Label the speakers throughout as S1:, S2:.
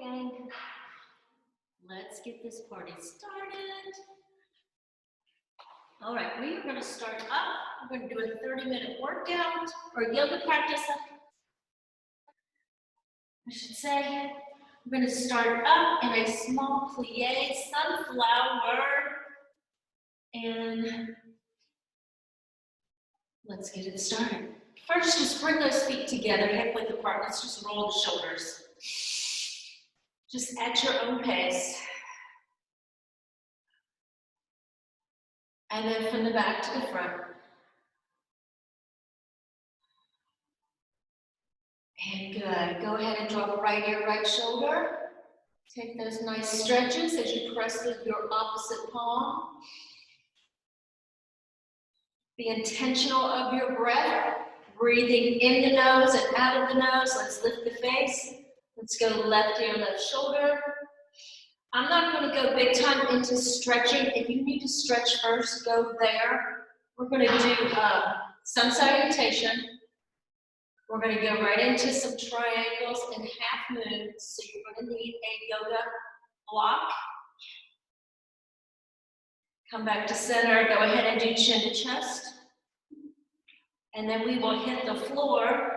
S1: gang. Let's get this party started. All right, we are going to start up. We're going to do a 30-minute workout or yoga practice, I should say. We're going to start up in a small plie sunflower. And let's get it started. First, just bring those feet together, hip width apart. Let's just roll the shoulders. Just at your own pace. And then from the back to the front. And good. Go ahead and drop right ear, right shoulder. Take those nice stretches as you press with your opposite palm. Be intentional of your breath. Breathing in the nose and out of the nose. Let's lift the face. Let's go left ear, left shoulder. I'm not going to go big time into stretching. If you need to stretch first, go there. We're going to do sun salutation. We're going to go right into some triangles and half moons. So you're going to need a yoga block. Come back to center. Go ahead and do chin to chest. And then we will hit the floor.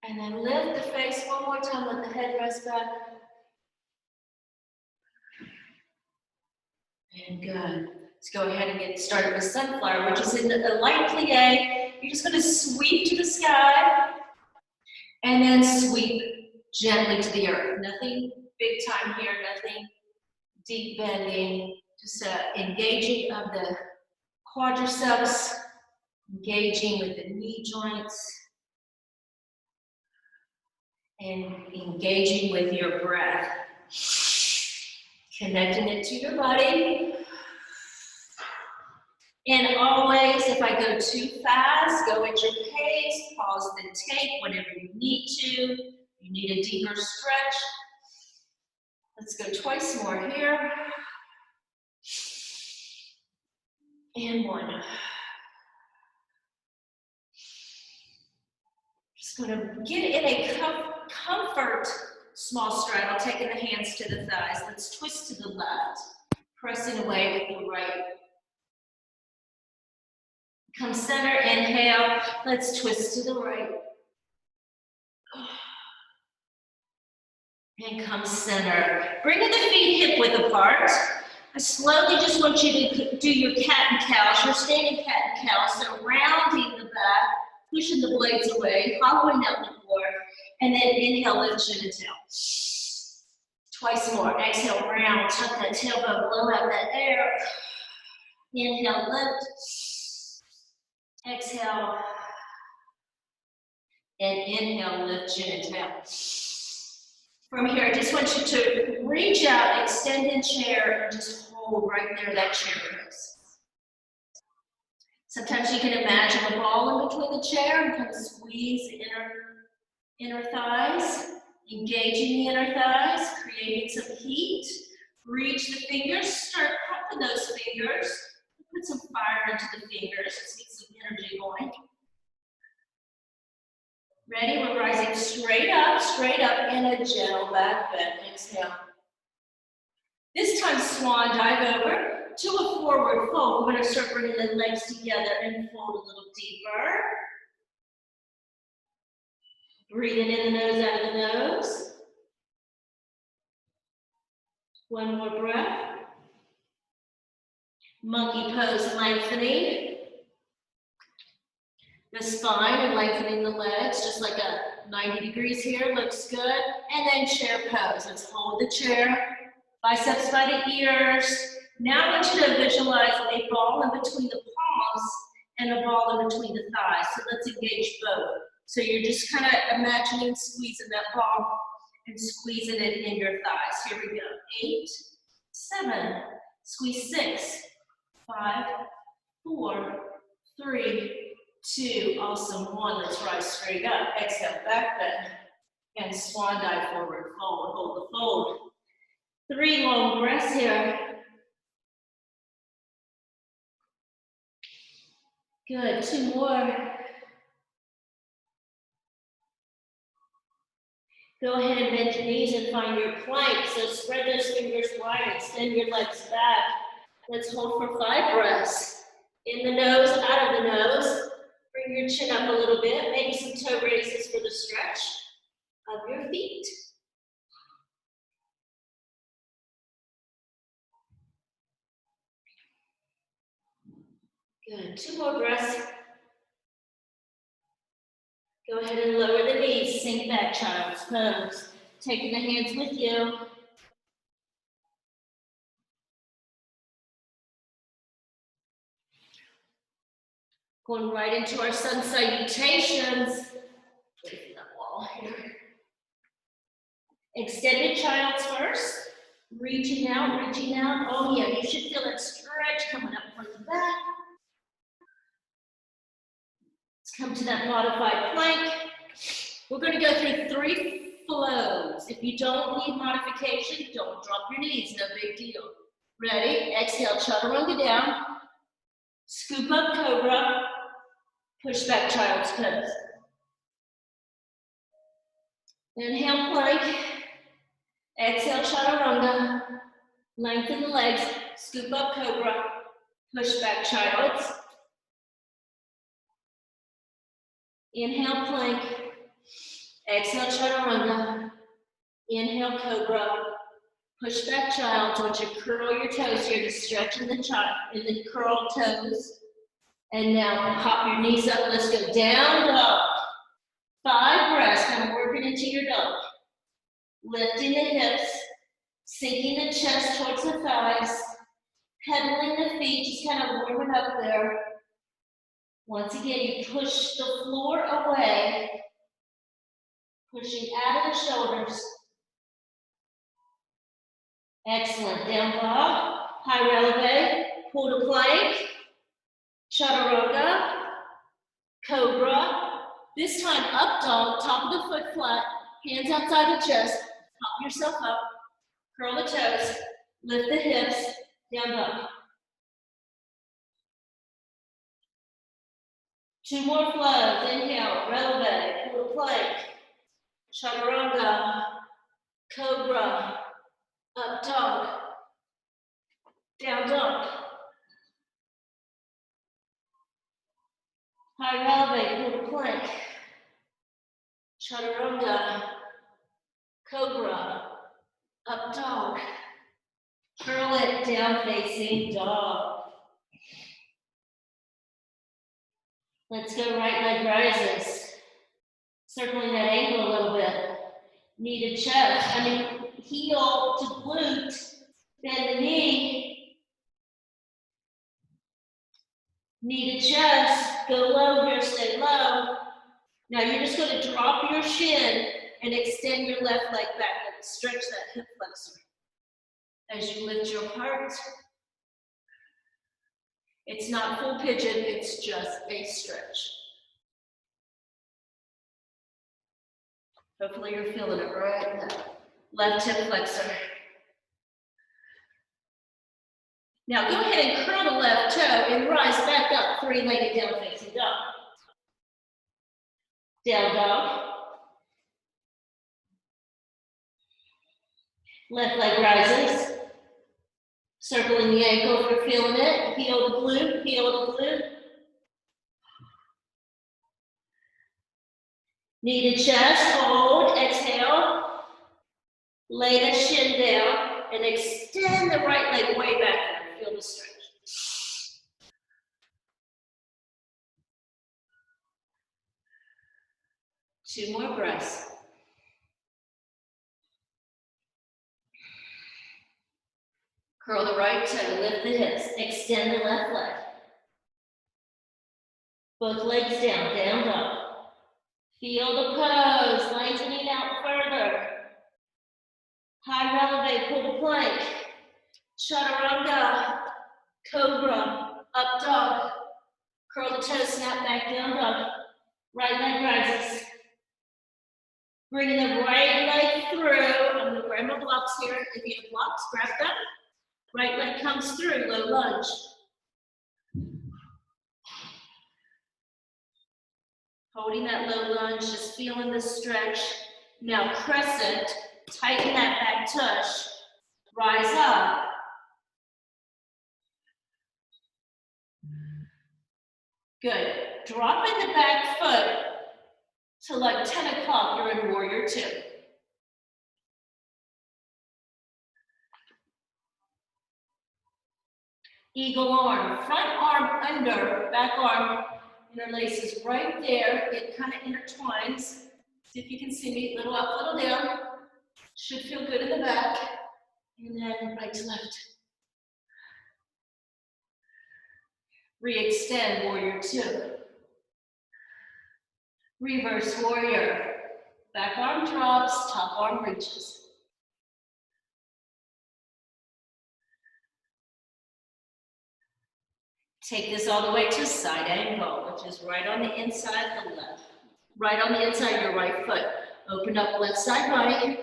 S1: And then lift the face one more time, let the head rest back. And good. Let's go ahead and get started with sunflower, which is in a light plie. You're just going to sweep to the sky and then sweep gently to the earth. Nothing big time here, nothing deep bending, just engaging of the quadriceps, engaging with the knee joints, and engaging with your breath. Connecting it to your body. And always, if I go too fast, go at your pace, pause the tape whenever you need to. You need a deeper stretch. Let's go twice more here. And one. Just going to get in a comfort small straddle, taking the hands to the thighs. Let's twist to the left, pressing away with the right. Come center, inhale. Let's twist to the right. And come center. Bringing the feet hip width apart. I slowly just want you to do your cat and cow. You're standing cat and cow, so rounding the back, pushing the blades away, hollowing out the floor, and then inhale, lift chin and tail. Twice more. Exhale, round, tuck that tailbone, blow out that air. Inhale, lift. Exhale. And inhale, lift chin and tail. From here, I just want you to reach out, extend in chair, and just hold right there, that chair pose. Sometimes you can imagine a ball in between the chair and kind of squeeze the inner thighs, engaging the inner thighs, creating some heat. Reach the fingers, start pumping those fingers. Put some fire into the fingers. Let's get some energy going. Ready? We're rising straight up, in a gentle back bend. Exhale. This time, swan dive over to a forward fold. We're going to start bringing the legs together and fold a little deeper. Breathing in the nose, out of the nose. One more breath. Monkey pose, lengthening the spine and lengthening the legs, just like a 90 degrees here, looks good. And then chair pose. Let's hold the chair, biceps by the ears. Now I want you to visualize a ball in between the palms and a ball in between the thighs. So let's engage both. So you're just kind of imagining squeezing that ball and squeezing it in your thighs. Here we go. 8, 7, squeeze 6, 5, 4, 3, 2, awesome, 1. Let's rise straight up. Exhale, back bend. And swan dive forward, fold, hold the fold. 3 long breaths here. Good, 2 more. Go ahead and bend your knees and find your plank. So spread those fingers wide, extend your legs back. Let's hold for 5 breaths. In the nose, out of the nose. Bring your chin up a little bit. Maybe some toe raises for the stretch of your feet. Good. 2 more breaths. Go ahead and lower the knees. Sink back, child's pose. Taking the hands with you. Going right into our sun salutations. Wait that wall here. Extended child's first. Reaching out, reaching out. Oh yeah, you should feel that stretch coming up from the back. Let's come to that modified plank. We're going to go through 3 flows. If you don't need modification, don't drop your knees, no big deal. Ready? Exhale, chaturanga down. Scoop up cobra. Push back child's pose. Inhale, plank. Exhale, chaturanga. Lengthen the legs. Scoop up cobra. Push back child's. Inhale, plank. Exhale, chaturanga. Inhale, cobra. Push back child. I want you to curl your toes here to stretch in the curl toes. And now hop your knees up. Let's go down dog. 5 breaths, kind of working into your dog. Lifting the hips, sinking the chest towards the thighs, pedaling the feet, just kind of warming up there. Once again, you push the floor away, pushing out of the shoulders. Excellent. Down dog, high releve, pull to plank, chaturanga, cobra. This time up dog, top of the foot flat, hands outside the chest, pop yourself up, curl the toes, lift the hips, down dog. 2 more flows. Inhale, releve, pull to plank, chaturanga, cobra, up dog, down dog. High releve, pull to plank, chaturanga, cobra, up dog. Curl it down facing dog. Let's go right leg rises. Circling that ankle a little bit. Knee to chest, heel to glute. Bend the knee. Knee to chest. Go low here, stay low. Now you're just going to drop your shin and extend your left leg back and stretch that hip flexor. As you lift your heart, it's not full pigeon, it's just a stretch. Hopefully you're feeling it right now. Left hip flexor. Now go ahead and curl the left toe and rise back up, 3-legged down facing dog. Down dog. Left leg rises. Circling the ankle if you're feeling it. Heel to glute, heel to glute. Knee to chest, hold, exhale. Lay the shin down and extend the right leg way back there. Feel the stretch. Two more breaths. Curl the right toe, lift the hips, extend the left leg. Both legs down, down dog. Feel the pose, lengthening out further. High releve, pull to plank. Chaturanga, cobra, up dog. Curl the toes, snap back, down dog. Right leg rises. Bringing the right leg through. I'm going to grab my blocks here. If you have blocks, grab them. Right leg comes through, low lunge. Holding that low lunge, just feeling the stretch. Now crescent, tighten that back tush, rise up. Good. Drop in the back foot to like 10 o'clock, you're in warrior two. Eagle arm, front arm under, back arm interlaces right there. It kind of intertwines. See if you can see me, little up, little down. Should feel good in the back. And then right to left. Re-extend, warrior two. Reverse warrior. Back arm drops, top arm reaches. Take this all the way to side angle, which is right on the inside the left. Right on the inside of your right foot. Open up left side right.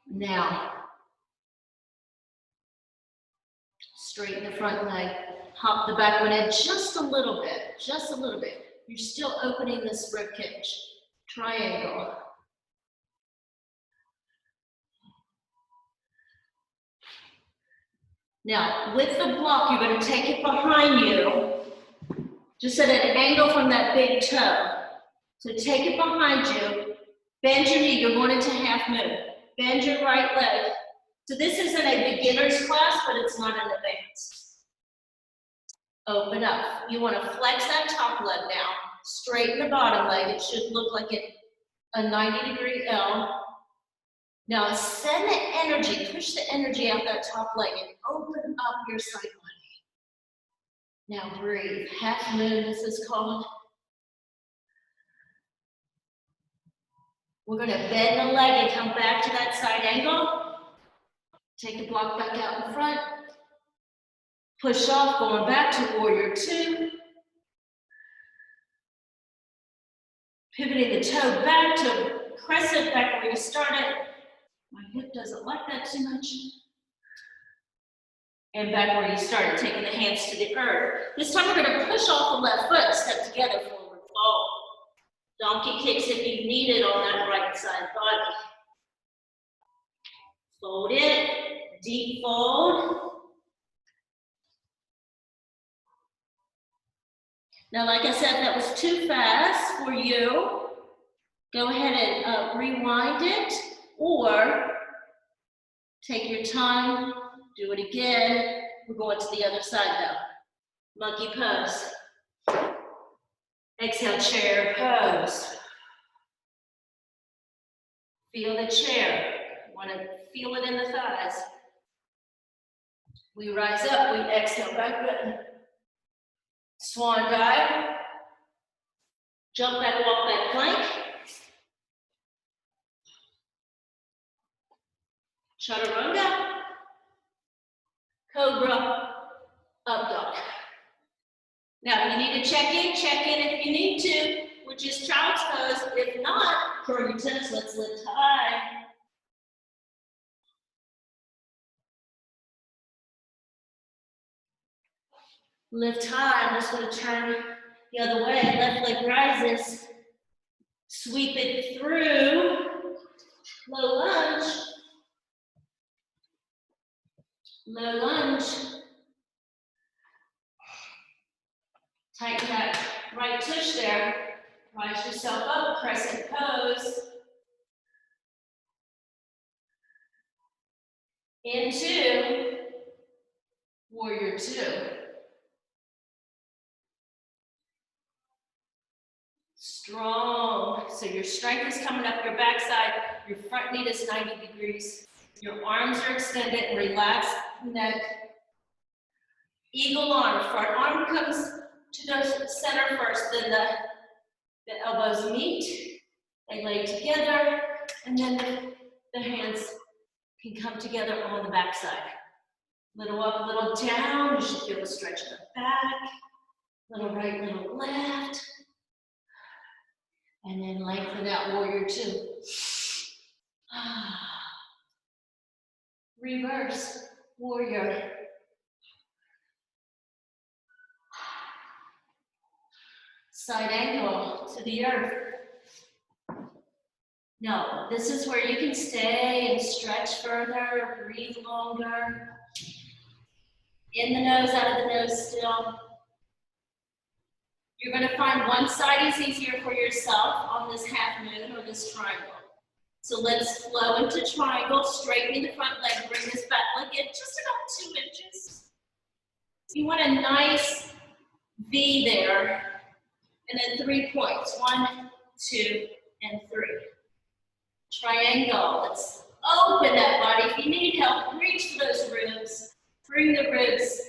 S1: Now, straighten the front leg. Hop the back one in just a little bit, just a little bit. You're still opening this rib cage. Triangle. Now, with the block, you're going to take it behind you, just at an angle from that big toe. So take it behind you, bend your knee, you're going into half moon. Bend your right leg. So this isn't a beginner's class, but it's not an advanced. Open up. You want to flex that top leg now. Straighten the bottom leg. It should look like a 90-degree L. Now send the energy, push the energy out that top leg and open up your side body. Now breathe. Half moon, this is called. We're going to bend the leg and come back to that side angle. Take the block back out in front. Push off, going back to warrior two. Pivoting the toe back to crescent, back where you started. My hip doesn't like that too much. And back where you started, taking the hands to the earth. This time we're going to push off the left foot, step together, forward fold. Donkey kicks if you need it on that right side body. Fold it, deep fold. Now, like I said, that was too fast for you. Go ahead and rewind it, or take your time, do it again. We're going to the other side though. Monkey pose. Exhale, chair pose. Feel the chair. You want to feel it in the thighs. We rise up, we exhale back bend. Swan dive. Jump back, walk back plank. Chaturanga. Cobra. Up dog. Now, if you need to check in if you need to, which is child's pose. If not, curl your toes, let's lift high. Lift high. I'm just going to turn the other way. Left leg rises. Sweep it through. Low lunge. Low lunge. Tighten that right tush there. Rise yourself up, crescent pose. Into warrior two. Strong. So your strength is coming up your backside. Your front knee is 90 degrees. Your arms are extended. Relax the neck. Eagle arm. Front arm comes to the center first. Then the elbows meet. They lay together. And then the hands can come together on the backside. Little up, little down. You should feel a stretch in the back. Little right, little left. And then lengthen out warrior two. Reverse warrior. Side angle to the earth. No, this is where you can stay and stretch further, breathe longer. In the nose, out of the nose still. You're going to find one side is easier for yourself on this half moon or this triangle. So let's flow into triangle, straightening the front leg, bring this back leg in just about 2 inches. You want a nice V there, and then 3 points, 1, 2, and 3. Triangle, let's open that body. If you need help, reach for those ribs. Bring the ribs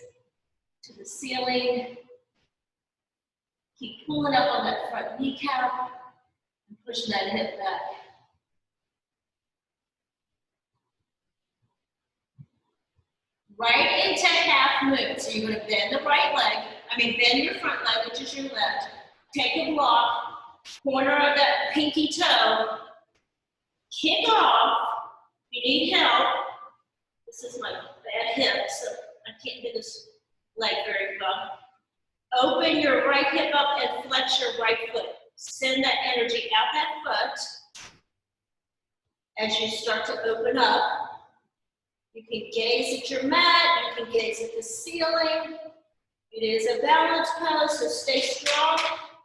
S1: to the ceiling. Keep pulling up on that front kneecap and pushing that hip back. Right into half moon. So you're going to bend the right leg, bend your front leg, which is your left. Take a block, corner of that pinky toe, kick off. If you need help, this is my bad hip, so I can't do this leg very well. Open your right hip up and flex your right foot. Send that energy out that foot as you start to open up. You can gaze at your mat, you can gaze at the ceiling. It is a balance pose, so stay strong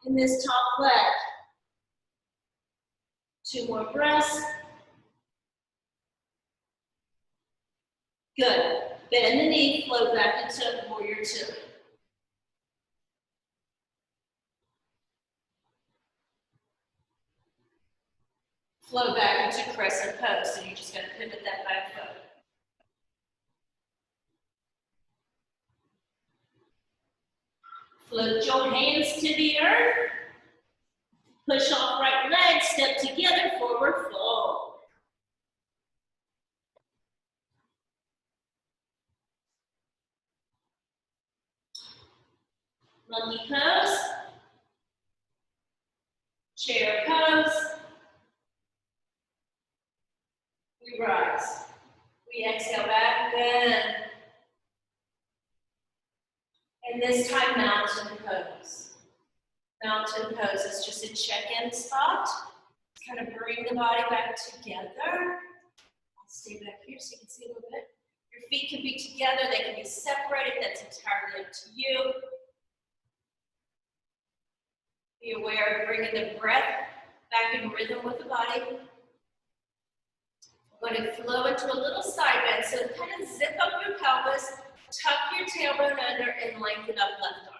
S1: in this top leg. 2 more breaths. Good. Bend the knee, float back into warrior 2. Flow back into crescent pose, so you're just going to pivot that back foot. Float your hands to the earth. Push off right leg, step together, forward fold. Monkey pose. Chair pose. We rise. We exhale back, bend. And this time, mountain pose. Mountain pose is just a check-in spot. Kind of bring the body back together. I'll stay back here so you can see a little bit. Your feet can be together, they can be separated. That's entirely up to you. Be aware of bringing the breath back in rhythm with the body. We're going to flow into a little side bend. So kind of zip up your pelvis, tuck your tailbone under, and lengthen up left arm.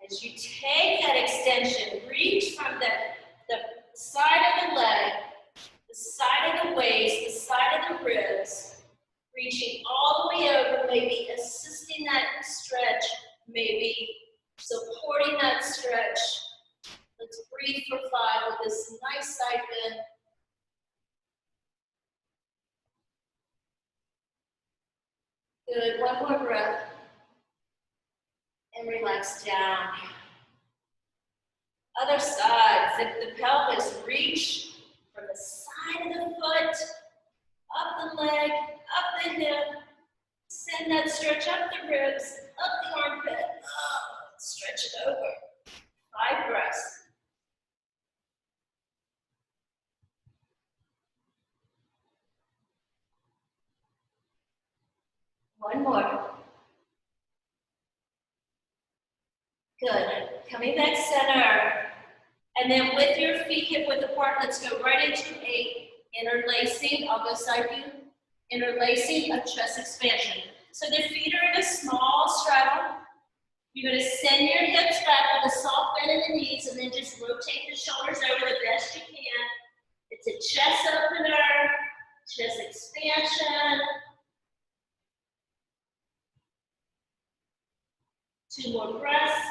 S1: As you take that extension, reach from the side of the leg, the side of the waist, the side of the ribs, reaching all the way over, maybe assisting that stretch, maybe supporting that stretch. Let's breathe for 5 with this nice side bend. Good, 1 more breath. And relax down. Other side, zip the pelvis, reach from the side of the foot, up the leg, up the hip. Send that stretch up the ribs, up the armpit. Stretch it over. 5 breaths. One more. Good. Coming back center. And then with your feet hip width apart, let's go right into a interlacing. I'll go side view. Interlacing of chest expansion. So the feet are in a small straddle. You're going to send your hips back with a soft bend in the knees and then just rotate the shoulders over the best you can. It's a chest opener, chest expansion. 2 more breaths.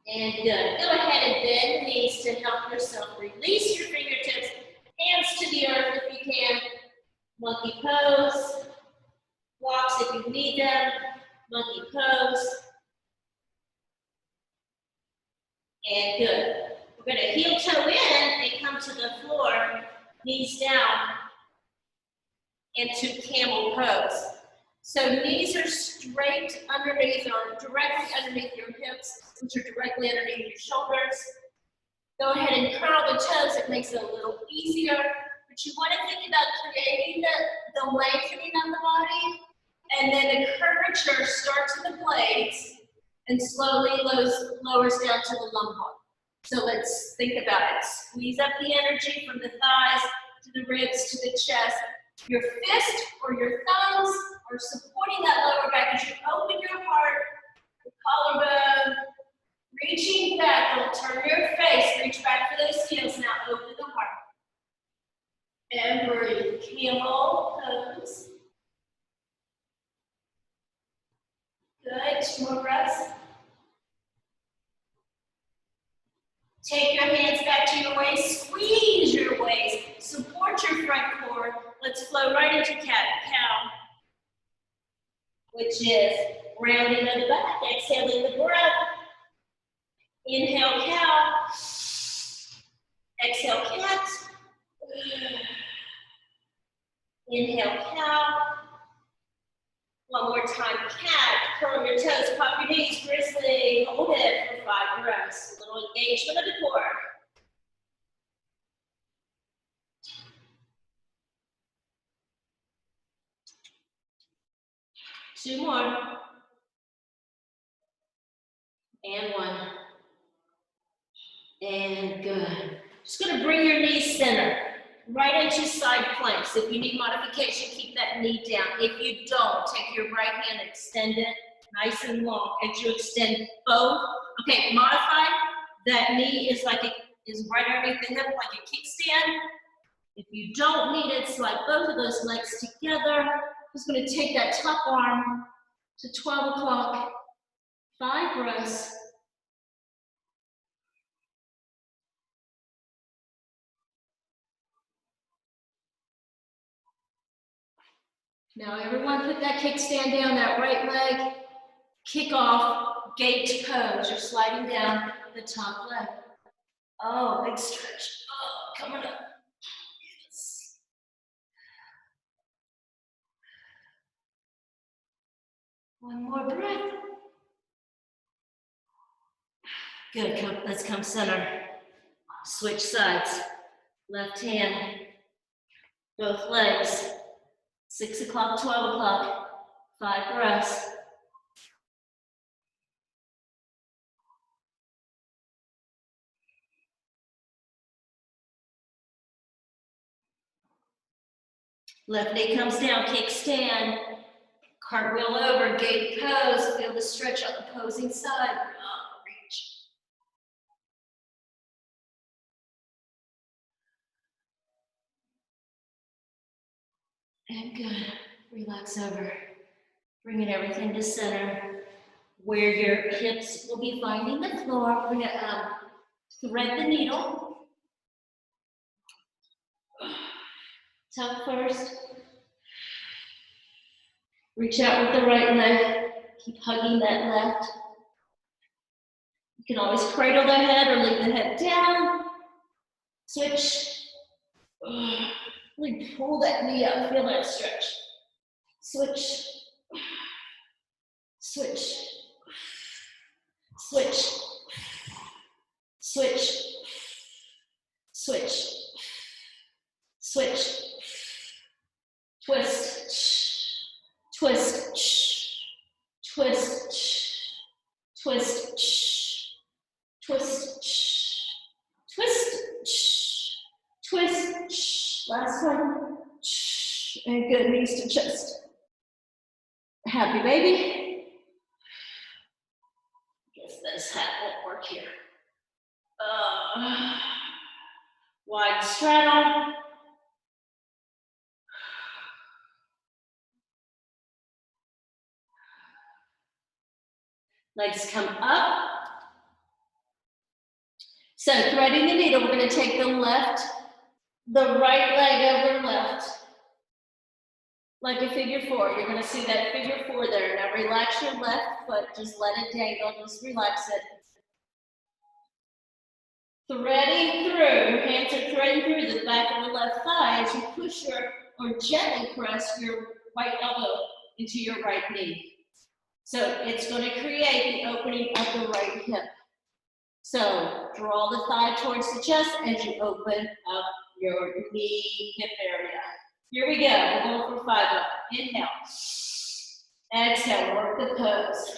S1: And good. Go ahead and bend the knees to help yourself release your fingertips. Hands to the earth if you can. Monkey pose. Blocks if you need them. Monkey pose. And good. We're going to heel toe in and come to the floor. Knees down. Into camel pose. So knees are straight underneath or directly underneath your hips, which are directly underneath your shoulders. Go ahead and curl the toes. It makes it a little easier. But you want to think about creating the lengthening of the body, and then the curvature starts with the blades and slowly lowers down to the lumbar. So let's think about it. Squeeze up the energy from the thighs to the ribs to the chest. Your fist or your thumbs are supporting that lower back as you open your heart, the collarbone, reaching back. Don't turn your face. Reach back for those heels. Now open the heart. And breathe. Camel pose. Good. 2 more breaths. Take your hands back to your waist. Squeeze your waist. Support your front core. Let's flow right into cat-cow, which is rounding of the back. Exhaling the breath. Inhale, cow. Exhale, cat. Inhale, cow. One more time, cat. Curl your toes, pop your knees, grizzly. Hold it for 5 breaths. A little engagement of the core. Two more. And 1. And good. Just gonna bring your knees center. Right into side planks. If you need modification, keep that knee down. If you don't, take your right hand, extend it nice and long as you extend both. Okay, modify. That knee is right underneath the hip like a kickstand. If you don't need it, slide both of those legs together. Just gonna take that top arm to 12 o'clock. 5 breaths. Now everyone put that kickstand down, that right leg. Kick off, gate pose. You're sliding down the top leg. Oh, big stretch. Oh, coming up. Yes. One more breath. Good, let's come center. Switch sides. Left hand, both legs. 6 o'clock, 12 o'clock. 5 breaths. Left knee comes down, kickstand. Cartwheel over, gate pose. Feel the stretch on the opposing side. Oh, reach. And good. Relax over. Bringing everything to center. Where your hips will be finding the floor. We're going to thread the needle. Tuck first. Reach out with the right leg. Keep hugging that left. You can always cradle the head or leave the head down. Switch. Really pull that knee up. Feel that stretch. Switch. Switch. Switch. Switch. Switch. Switch. Twist. Twist. Twist. Twist. Twist. Twist. Twist. Last one. And good, knees to chest. Happy baby. Guess this hat won't work here. Wide straddle. Legs come up. So threading the needle, we're going to take the right leg over left. Like a figure 4. You're going to see that figure 4 there. Now relax your left foot. Just let it dangle. Just relax it. Threading through. Your hands are threading through the back of the left thigh as you push or gently press your right elbow into your right knee. So it's going to create the opening of the right hip. So draw the thigh towards the chest as you open up your knee hip area. Here we go. We're going for 5 of them. Inhale. Exhale. Work the pose.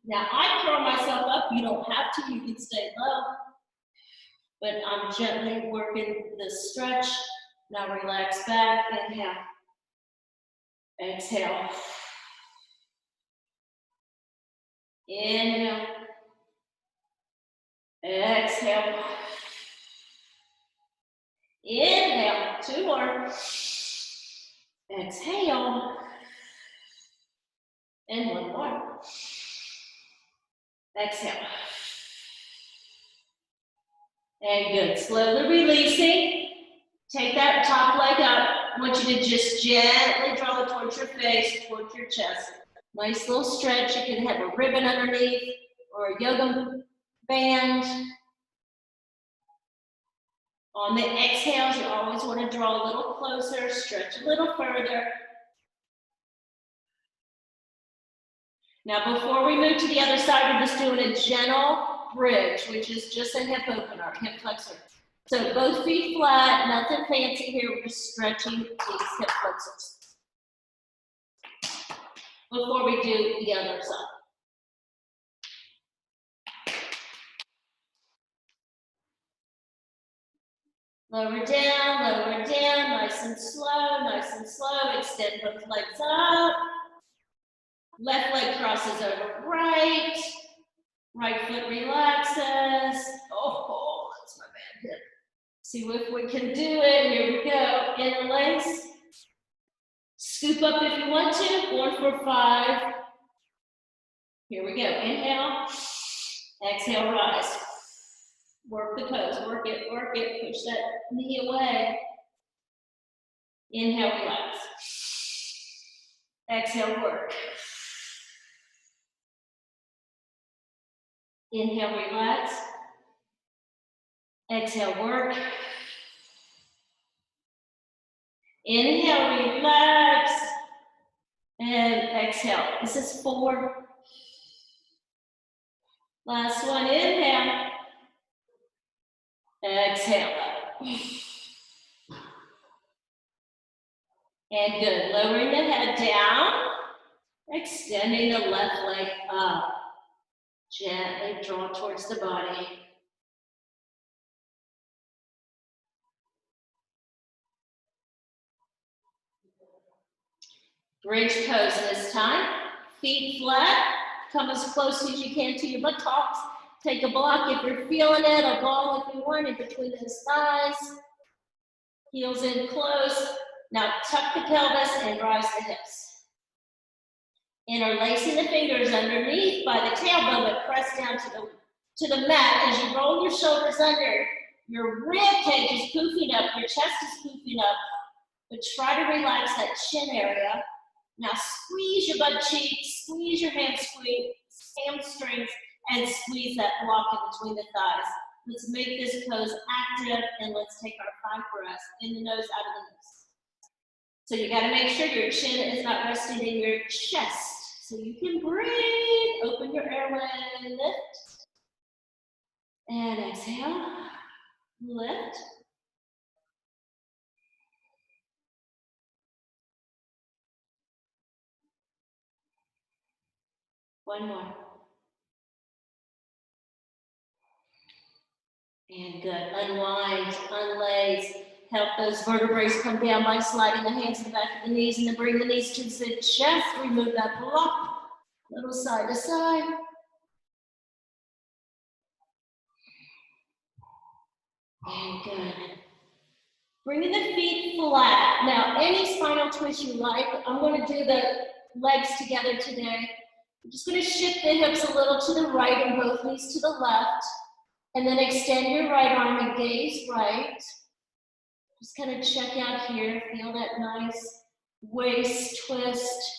S1: Now I curl myself up. You don't have to. You can stay low. But I'm gently working the stretch. Now relax back. Inhale. Exhale. Inhale. Exhale. Inhale. 2 more. Exhale. And 1 more. Exhale. And good. Slowly releasing. Take that top leg up. I want you to just gently draw it towards your face, towards your chest. Nice little stretch. You can have a ribbon underneath or a yoga band. On the exhales, you always want to draw a little closer, stretch a little further. Now, before we move to the other side, we're just doing a gentle bridge, which is just a hip opener, hip flexor. So both feet flat, nothing fancy here. We're just stretching these hip flexors before we do the other side. Lower down, nice and slow. Extend both legs up. Left leg crosses over right. Right foot relaxes. Oh, that's my bad hip. See if we can do it. Here we go. Interlace. Scoop up if you want to. Going for 5. Here we go. Inhale. Exhale, rise. Work the pose. Work it. Push that knee away. Inhale, relax. Exhale, work. Inhale, relax. Exhale, work. Inhale, relax. And exhale. This is 4. Last one, inhale. Exhale. And good. Lowering the head down. Extending the left leg up. Gently draw towards the body. Bridge pose this time. Feet flat. Come as close as you can to your buttocks. Take a block if you're feeling it, a ball if you want, in between those thighs. Heels in close. Now tuck the pelvis and rise the hips. Interlacing the fingers underneath by the tailbone, but press down to the mat as you roll your shoulders under. Your rib cage is poofing up, your chest is poofing up, but try to relax that chin area. Now squeeze your butt cheeks, squeeze your hamstrings, and squeeze that block in between the thighs. Let's make this pose active, and let's take our 5 breaths in the nose, out of the nose. So you got to make sure your chin is not resting in your chest. So you can breathe, open your airway, lift. And exhale, lift. One more. And good. Unwind, unlace. Help those vertebrae come down by sliding the hands to the back of the knees, and then bring the knees to the chest. Remove that block. Little side to side. And good. Bringing the feet flat. Now, any spinal twist you like. I'm going to do the legs together today. I'm just going to shift the hips a little to the right and both knees to the left. And then extend your right arm and gaze right. Just kind of check out here. Feel that nice waist twist.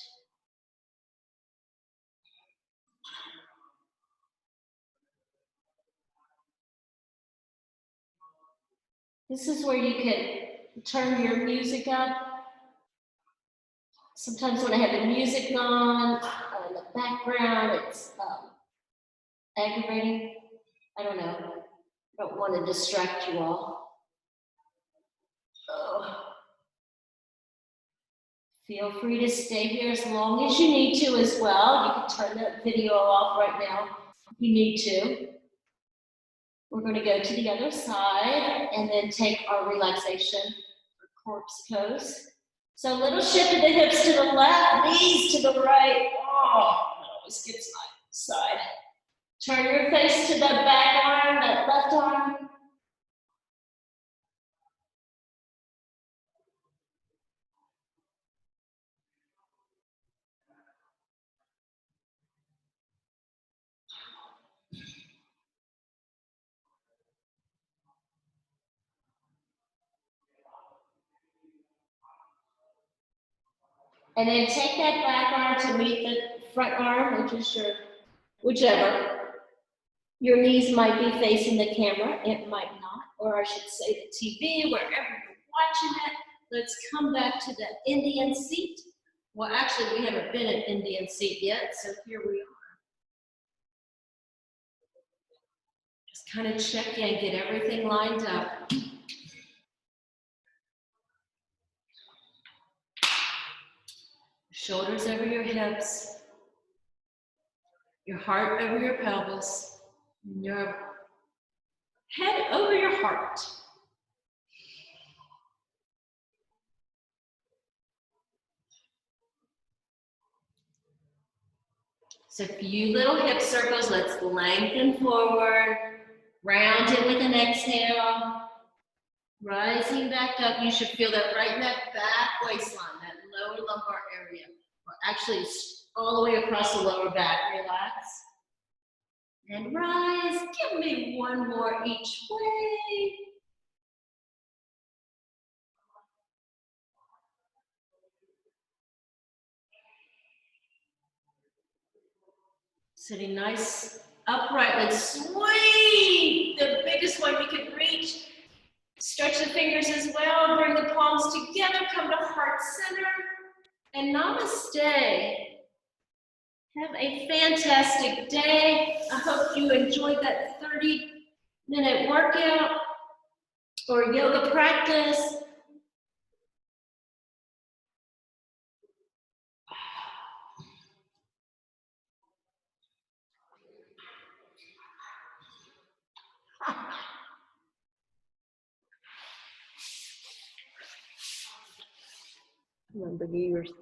S1: This is where you can turn your music up. Sometimes when I have the music on in the background, it's aggravating. I don't know. I don't want to distract you all. Oh. Feel free to stay here as long as you need to as well. You can turn the video off right now if you need to. We're going to go to the other side and then take our relaxation or corpse pose. So a little shift of the hips to the left, knees to the right. Oh, that always gets my side. Turn your face to the back arm, that left arm. And then take that back arm to meet the front arm, which is your, whichever. Your knees might be facing the camera, it might not, or I should say the TV, wherever you're watching it. Let's come back to the Indian seat. Well, actually, we haven't been in Indian seat yet, so here we are. Just kind of check in, get everything lined up. Shoulders over your hips, your heart over your pelvis, and your head over your heart. So a few little hip circles. Let's lengthen forward, round it with an exhale. Rising back up, you should feel that right in that back waistline, that lower lumbar area. Or actually, all the way across the lower back. Relax. And rise. Give me one more each way. Sitting nice, upright. Let's sweep. The biggest one we can reach. Stretch the fingers as well. Bring the palms together. Come to heart center. And namaste. Have a fantastic day. I hope you enjoyed that 30-minute workout or yoga practice. Remember, New Year's